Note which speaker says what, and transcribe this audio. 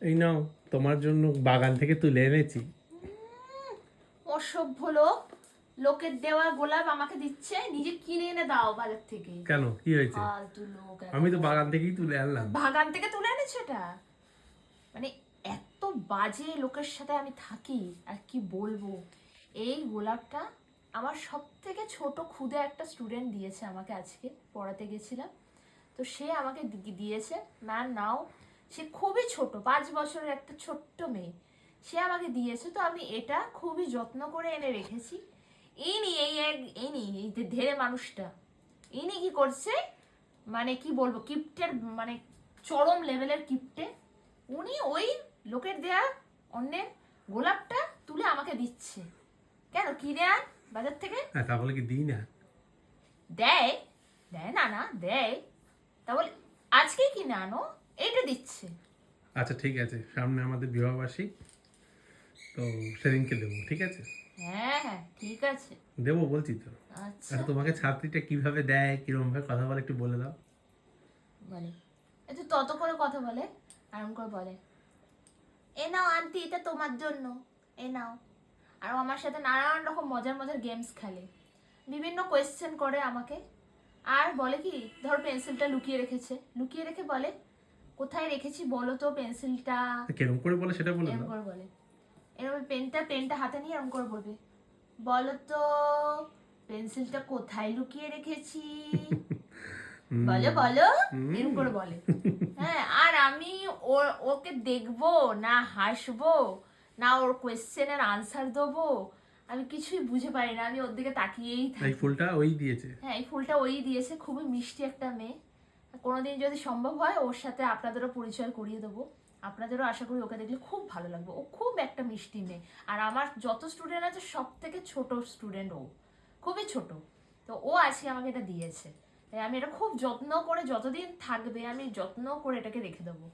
Speaker 1: এই নাও, তোমার জন্য বাগান থেকে তুলে এনেছি।
Speaker 2: অসভ্য লোক, লোকের দেওয়া গোলাপ আমাকে দিচ্ছে, নিজে কিনে এনে দাও বাজার থেকে।
Speaker 1: কেন, কি হয়েছে?
Speaker 2: ফালতু লোক।
Speaker 1: আমি তো বাগান থেকেই তুলে আনলাম।
Speaker 2: বাগান থেকে তুলে এনেছো এটা? মানে এত বাজে লোকের সাথে আমি থাকি আর কি বলবো। এই গোলাপটা আমার সব থেকে ছোট ক্ষুদে একটা স্টুডেন্ট দিয়েছে আমাকে, আজকে পড়াতে গেছিলাম তো সে আমাকে দিয়েছে। ম্যাম নাও, সে খুবই ছোট, 5 বছরের একটা ছোট্ট মেয়ে, সে আমাকে দিয়েছে। তো আমি এটা খুবই যত্ন করে এনে রেখেছি। ইনি এই ধেড়ে মানুষটা, ইনি কি করছে, মানে কি বলবো, কিপ্টের মানে চরম লেভেলের কিপ্টে। উনি ওই লোকের দেয়া অন্যের গোলাপটা তুলে আমাকে দিচ্ছে। কেন, কিনে আন বাজার থেকে।
Speaker 1: হ্যাঁ, তা বলে কি দিই না?
Speaker 2: দেয়, দেয় না না দেয়, তা বলে আজকেই কিনে আনো, এইটা দিচ্ছে।
Speaker 1: আচ্ছা ঠিক আছে, সামনে আমাদের বিবাহবার্ষিক, তো সেদিনকে দেবো, ঠিক আছে?
Speaker 2: হ্যাঁ হ্যাঁ ঠিক আছে।
Speaker 1: দেবো বলছি তো।
Speaker 2: আচ্ছা
Speaker 1: আচ্ছা, তোমাকে ছাত্রীটা কিভাবে দেয়, কিরকম ভাবে কথা বলে একটু বলে দাও।
Speaker 2: বলে, একটু তত করে কথা বলে, আরাম করে বলে, এ নাও আন্টি, এটা তোমার জন্য, এ নাও। আর ও আমার সাথে নানান রকম মজার মজার গেমস খেলে, বিভিন্ন কোয়েশ্চেন করে আমাকে। আর বলে কি, ধর পেন্সিলটা লুকিয়ে রেখেছে, লুকিয়ে রেখে বলে, কোথায় রেখেছি বলো তো পেন্সিলটা।
Speaker 1: কিরকম করে বলে সেটা বলে
Speaker 2: এরম
Speaker 1: দাও।
Speaker 2: করে বলে, এরম পেনটা হাতে নিয়ে এরম করে বলবে, বলো তো পেন্সিলটা কোথায় লুকিয়ে রেখেছি, বলো বলো, এরম করে বলে। হ্যাঁ, আর আমি ওকে দেখবো না হাসবো না ওর কোয়েশ্চেনের আনসার দেবো, আমি কিছুই বুঝে পারি না, আমি ওর দিকে তাকিয়েই
Speaker 1: এই
Speaker 2: থাকি।
Speaker 1: ফুলটা ওই দিয়েছে।
Speaker 2: হ্যাঁ, এই ফুলটা ওই দিয়েছে, খুবই মিষ্টি একটা মেয়ে। কোনোদিন যদি সম্ভব হয় ওর সাথে আপনাদেরও পরিচয় করিয়ে দেবো, আপনাদেরও আশা করি ওকে দেখলে খুব ভালো লাগবে। ও খুব একটা মিষ্টি মেয়ে, আর আমার যত স্টুডেন্ট আছে সব থেকে ছোট স্টুডেন্ট ও, খুবই ছোট। তো ও আজকে আমাকে এটা দিয়েছে, তাই আমি এটা খুব যত্ন করে, যতদিন থাকবে আমি যত্ন করে এটাকে রেখে দেবো।